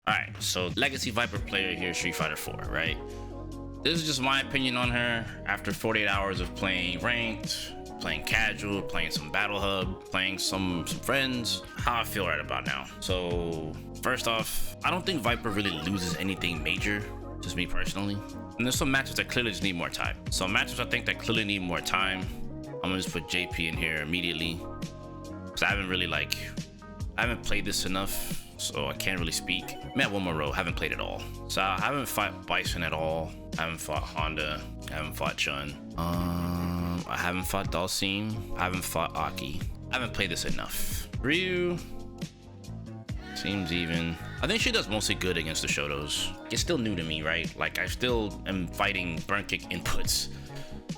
Alright, so Legacy Viper player here, Street Fighter 4, right? This is just my opinion on her after 48 hours of playing ranked, playing casual, playing some battle hub, playing some friends. How I feel right about now. So first off, I don't think Viper really loses anything major, just me personally. And there's some matches that clearly just need more time. So matches I think that clearly need more time, I'm gonna just put JP in here immediately. Cause I haven't played this enough, so I can't really speak. I'm at one more row, haven't played at all. So I haven't fought Bison at all. I haven't fought Honda. I haven't fought Chun. I haven't fought Dalsim. I haven't fought Aki. I haven't played this enough. Ryu seems even. I think she does mostly good against the Shotos. It's still new to me, right? Like I still am fighting burn kick inputs,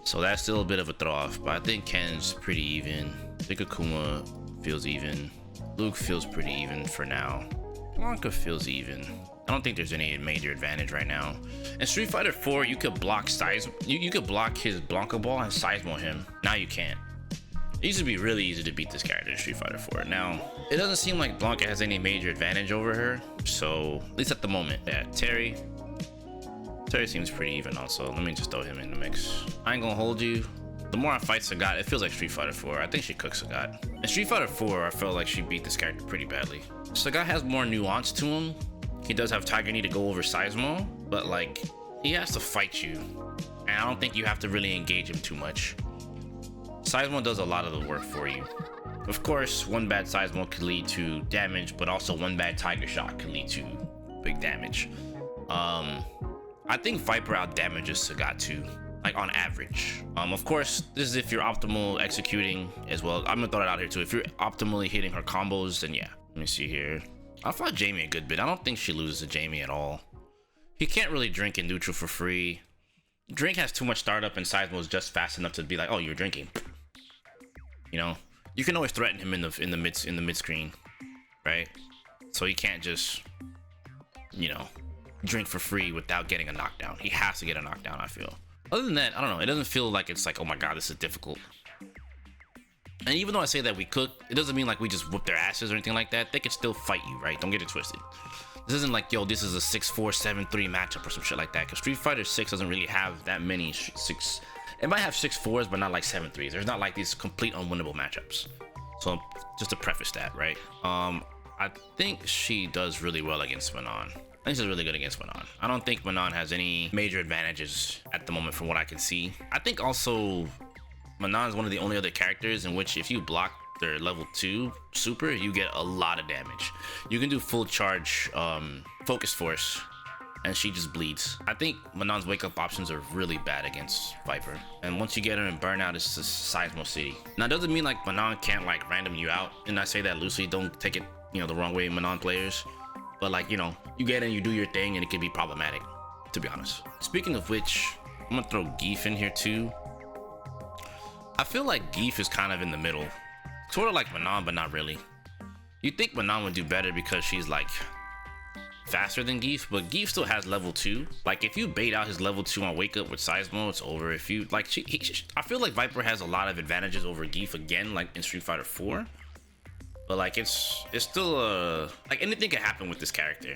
so that's still a bit of a throw off. But I think Ken's pretty even. I think Akuma feels even. Luke feels pretty even for now. Blanca feels even. I don't think there's any major advantage right now. In Street Fighter 4, you could block you could block his Blanca ball and Seismo him. Now you can't. It used to be really easy to beat this character in Street Fighter 4. Now, it doesn't seem like Blanca has any major advantage over her. So, at least at the moment. Yeah, Terry seems pretty even also. Let me just throw him in the mix. I ain't gonna hold you. The more I fight Sagat, it feels like Street Fighter 4. I think she cooks Sagat. In Street Fighter 4, I felt like she beat this character pretty badly. Sagat has more nuance to him. He does have Tiger Knee to go over Seismo, but like, he has to fight you. And I don't think you have to really engage him too much. Seismo does a lot of the work for you. Of course, one bad Seismo could lead to damage, but also one bad Tiger Shot could lead to big damage. I think Viper out damages Sagat too. Like on average. Of course, this is if you're optimal executing as well. I'm gonna throw that out here too. If you're optimally hitting her combos, then yeah. Let me see here. I fought Jamie a good bit. I don't think she loses to Jamie at all. He can't really drink in neutral for free. Drink has too much startup and Seismo is just fast enough to be like, oh, you're drinking. You know, you can always threaten him in the mid screen, right? So he can't just, you know, drink for free without getting a knockdown. He has to get a knockdown, I feel. Other than that, I don't know. It doesn't feel like it's like, oh my god, this is difficult. And even though I say that we cook, it doesn't mean like we just whoop their asses or anything like that. They can still fight you, right? Don't get it twisted. This isn't like, yo, this is a 6-4, 7-3 matchup or some shit like that. Because Street Fighter 6 doesn't really have that many 6. It might have 6-4s, but not like 7-3s. There's not like these complete unwinnable matchups. So just to preface that, right? I think she does really well against Manon. I think she's really good against Manon. I don't think Manon has any major advantages at the moment from what I can see. I think also Manon is one of the only other characters in which if you block their level 2 super, you get a lot of damage. You can do full charge focus force and she just bleeds. I think Manon's wake up options are really bad against Viper. And once you get her in burnout, it's just Seismo City. Now it doesn't mean like Manon can't like random you out. And I say that loosely, don't take it, you know, the wrong way, Manon players. But like, you know, you get in, you do your thing, and it can be problematic, to be honest. Speaking of which, I'm gonna throw Geef in here too. I feel like Geef is kind of in the middle. Sort of like Manon, but not really. You'd think Manon would do better because she's like faster than Geef, but Geef still has level 2. Like if you bait out his level 2 on Wake Up with Seismo, it's over. If you like, I feel like Viper has a lot of advantages over Geef again, like in Street Fighter 4. But like it's still like anything can happen with this character.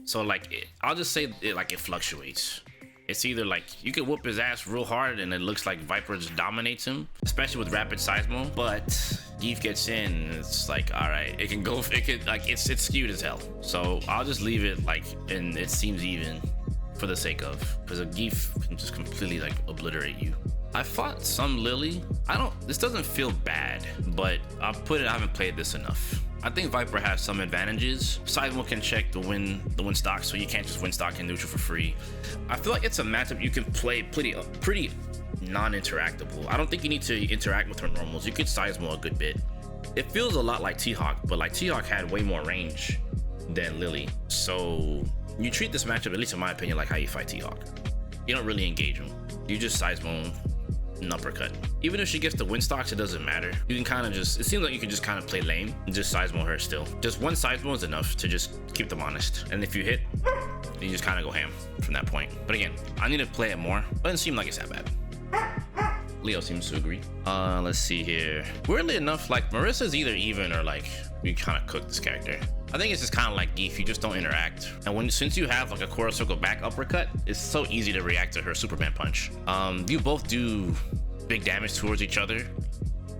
So like I'll just say it fluctuates. It's either like you can whoop his ass real hard and it looks like Viper just dominates him, especially with rapid Seismo. But Geef gets in and it's like, all right, it can go, it could like it's skewed as hell. So I'll just leave it like, and it seems even for the sake of, because a Geef can just completely like obliterate you. I fought some Lily. This doesn't feel bad, but I haven't played this enough. I think Viper has some advantages. Seismo can check the win stock, so you can't just win stock in neutral for free. I feel like it's a matchup you can play pretty non-interactable. I don't think you need to interact with her normals. You could Seismo a good bit. It feels a lot like T-Hawk, but like T-Hawk had way more range than Lily. So you treat this matchup, at least in my opinion, like how you fight T-Hawk. You don't really engage him. You just Seismo an uppercut. Even if she gets the win stocks, it doesn't matter. You can kind of just, it seems like you can just kind of play lame and just Seismo her still. Just one Seismo is enough to just keep them honest. And if you hit, then you just kind of go ham from that point. But again, I need to play it more. Doesn't seem like it's that bad. Leo seems to agree. Let's see here. Weirdly enough, like Marissa's either even or like we kind of cooked this character. I think it's just kind of like Geef, you just don't interact. And since you have like a quarter circle back uppercut, it's so easy to react to her Superman punch. You both do big damage towards each other.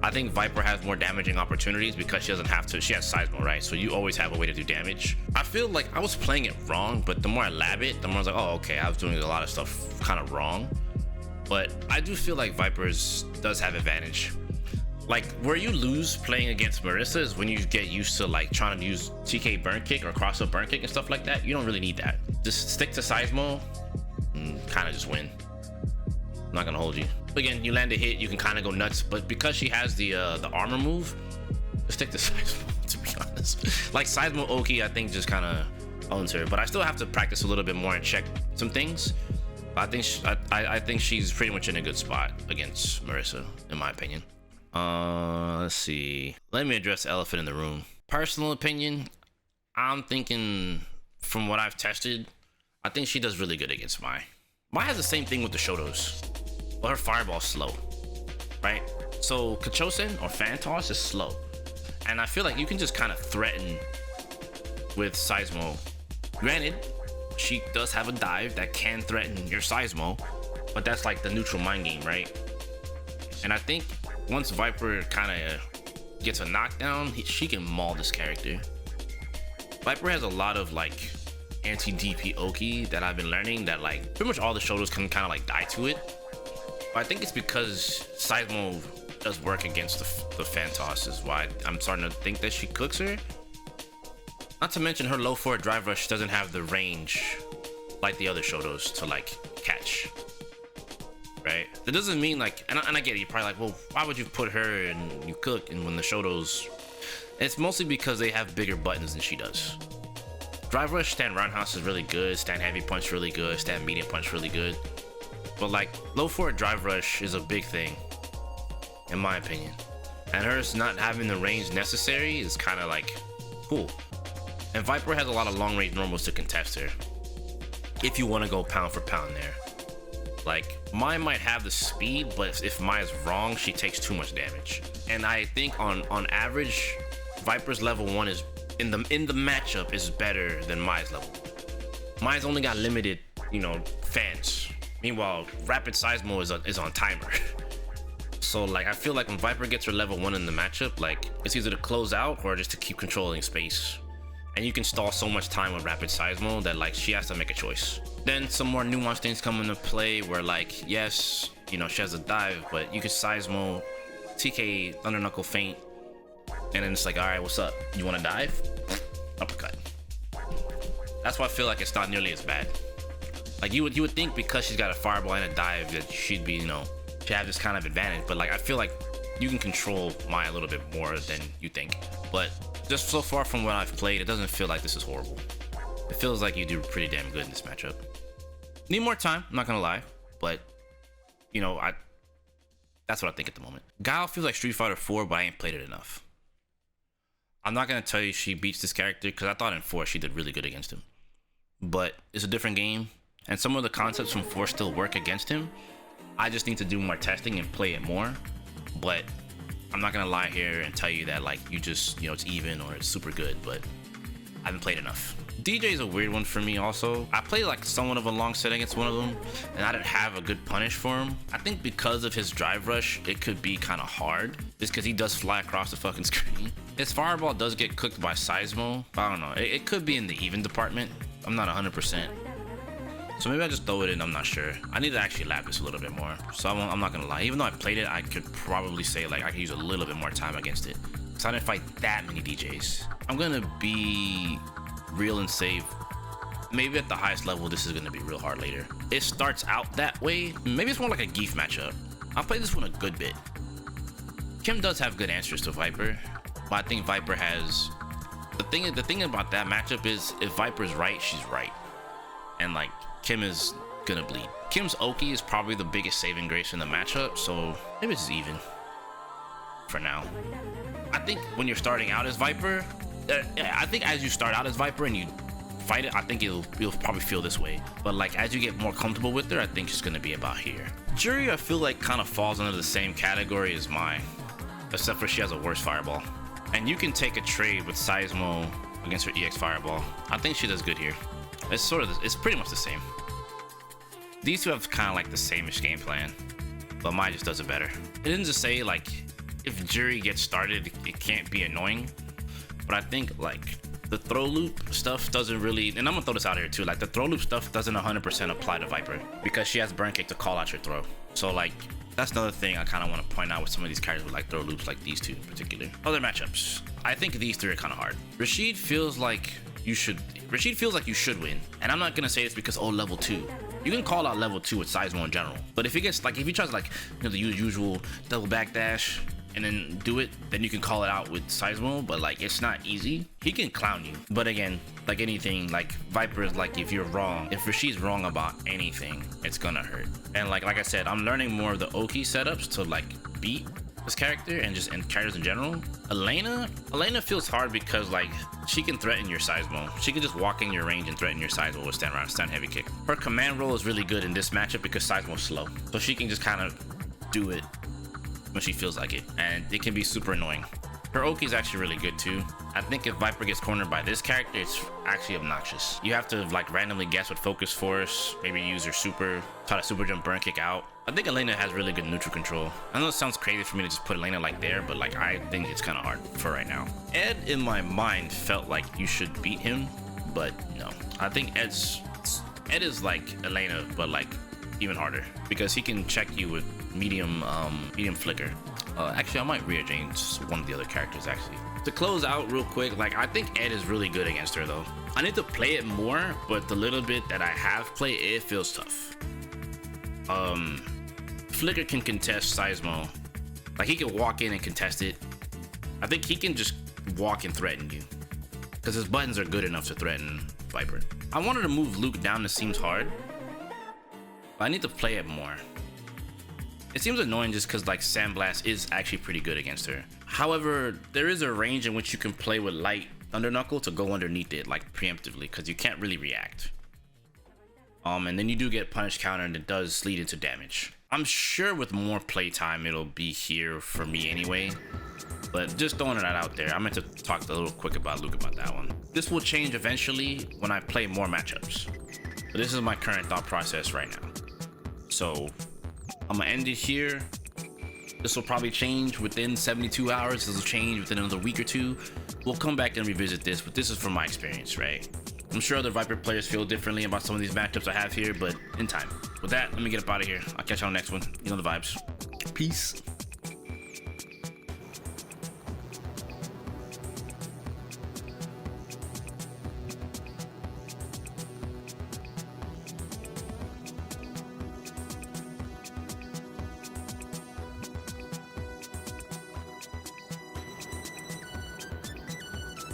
I think Viper has more damaging opportunities because she doesn't have to. She has Seismo, right? So you always have a way to do damage. I feel like I was playing it wrong, but the more I lab it, the more I was like, oh, okay, I was doing a lot of stuff kind of wrong. But I do feel like Viper's does have advantage. Like where you lose playing against Marissa is when you get used to like trying to use TK burn kick or cross up burn kick and stuff like that. You don't really need that. Just stick to Seismo and kind of just win. I'm not gonna hold you. Again, you land a hit, you can kind of go nuts, but because she has the armor move, just stick to Seismo, to be honest. Like Seismo Oki, I think just kind of owns her, but I still have to practice a little bit more and check some things. But I think she's pretty much in a good spot against Marissa, in my opinion. Let's see. Let me address the elephant in the room. Personal opinion, I'm thinking from what I've tested, I think she does really good against Mai. Mai has the same thing with the Shotos. But her fireball's slow, right? So Kachosen or Fan Toss is slow. And I feel like you can just kind of threaten with Seismo. Granted, she does have a dive that can threaten your Seismo, but that's like the neutral mind game, right? And I think once Viper kind of gets a knockdown, she can maul this character. Viper has a lot of like anti-DP Oki that I've been learning that like pretty much all the Shotos can kind of like die to it. I think it's because Seismo does work against the Fan Toss is why I'm starting to think that she cooks her. Not to mention her low forward drive rush doesn't have the range like the other Shotos to like catch. Right? That doesn't mean like, and I get it, you're probably like, well, why would you put her and you cook and when the Shotos, it's mostly because they have bigger buttons than she does. Drive rush, stand roundhouse is really good, stand heavy punch really good, stand medium punch really good. But like low forward drive rush is a big thing in my opinion, and hers not having the range necessary is kind of like cool. And Viper has a lot of long range normals to contest her if you want to go pound for pound there. Like Mai might have the speed, but if Mai's wrong, she takes too much damage. And I think on average, Viper's level 1 is in the matchup is better than Mai's level. Mai's only got limited, fans. Meanwhile, Rapid Seismo is on timer. So like I feel like when Viper gets her level 1 in the matchup, like it's either to close out or just to keep controlling space. And you can stall so much time with Rapid Seismo that like she has to make a choice. Then some more nuanced things come into play where like, yes, she has a dive, but you could Seismo, TK, Thunder Knuckle feint, and then it's like, all right, what's up? You want to dive? Uppercut. That's why I feel like it's not nearly as bad. Like you would think because she's got a fireball and a dive that she'd be, she have this kind of advantage. But like I feel like you can control Mai a little bit more than you think. But just so far from what I've played, it doesn't feel like this is horrible. It feels like you do pretty damn good in this matchup. Need more time, I'm not gonna lie, but that's what I think at the moment. Guile feels like Street Fighter 4, but I ain't played it enough. I'm not gonna tell you she beats this character because I thought in 4 she did really good against him. But it's a different game. And some of the concepts from 4 still work against him. I just need to do more testing and play it more. But I'm not gonna lie here and tell you that like you just, it's even or it's super good, but I haven't played enough. DJ is a weird one for me also. I played like somewhat of a long set against one of them and I didn't have a good punish for him. I think because of his drive rush, it could be kind of hard just because he does fly across the fucking screen. His fireball does get cooked by Seismo. I don't know, it could be in the even department. I'm not 100%. So maybe I just throw it in, I'm not sure. I need to actually lab this a little bit more. So I'm not gonna lie, even though I played it, I could probably say like I could use a little bit more time against it. Cause I didn't fight that many DJs. I'm gonna be real and say, maybe at the highest level, this is gonna be real hard later. It starts out that way. Maybe it's more like a Geef matchup. I'll play this one a good bit. Kim does have good answers to Viper, but I think Viper has, the thing about that matchup is if Viper's right, she's right. And like, Kim is gonna bleed. Kim's Oki is probably the biggest saving grace in the matchup, so maybe it's even for now. I think when you're starting out as Viper, I think as you start out as Viper and you fight it, I think you'll probably feel this way. But like as you get more comfortable with her, I think it's gonna be about here. Jury, I feel like kind of falls under the same category as Mai, except for she has a worse fireball. And you can take a trade with Seismo against her EX Fireball. I think she does good here. It's pretty much the same. These two have kind of like the same-ish game plan, but mine just does it better. It didn't just say like if Jury gets started, it can't be annoying, but I think like the throw loop stuff doesn't really, and I'm gonna throw this out here too, like the throw loop stuff doesn't 100% apply to Viper because she has burn kick to call out your throw. So like that's another thing I kind of want to point out with some of these characters with like throw loops, like these two in particular. Other matchups, I think these three are kind of hard. Rashid feels like you should win, and I'm not gonna say this because level 2. You can call out level 2 with Seismo in general, but if he tries like the usual double backdash and then do it, then you can call it out with Seismo, but like it's not easy. He can clown you, but again, like anything, like Viper is like if Rashid's wrong about anything, it's gonna hurt. And like I said, I'm learning more of the Oki setups to like beat this character and characters in general. Elena feels hard because like she can threaten your Seismo. She can just walk in your range and threaten your Seismo with stand heavy kick. Her command roll is really good in this matchup because Seismo's slow, so she can just kind of do it when she feels like it, and it can be super annoying. Her Oki is actually really good too. I think if Viper gets cornered by this character, it's actually obnoxious. You have to like randomly guess with Focus Force, maybe use your super, try to super jump burn kick out. I think Elena has really good neutral control. I know it sounds crazy for me to just put Elena like there, but like I think it's kind of hard for right now. Ed in my mind felt like you should beat him, but no. I think Ed is like Elena, but like even harder because he can check you with medium flicker. Actually, I might rearrange one of the other characters actually. To close out real quick, like I think Ed is really good against her though. I need to play it more, but the little bit that I have played, it feels tough. Flicker can contest Seismo. Like he can walk in and contest it. I think he can just walk and threaten you because his buttons are good enough to threaten Viper. I wanted to move Luke down, it seems hard, but I need to play it more. It seems annoying just because like Sandblast is actually pretty good against her. However, there is a range in which you can play with light Thunder Knuckle to go underneath it like preemptively because you can't really react. And then you do get punish counter and it does lead into damage. I'm sure with more playtime it'll be here for me anyway, but just throwing that out there. I meant to talk a little quick about Luke about that one. This will change eventually when I play more matchups, but this is my current thought process right now. So I'm gonna end it here. This will probably change within 72 hours. This will change within another week or two. We'll come back and revisit this, but this is from my experience, right? I'm sure other Viper players feel differently about some of these matchups I have here, but in time. With that, let me get up out of here. I'll catch you on the next one. You know the vibes. Peace.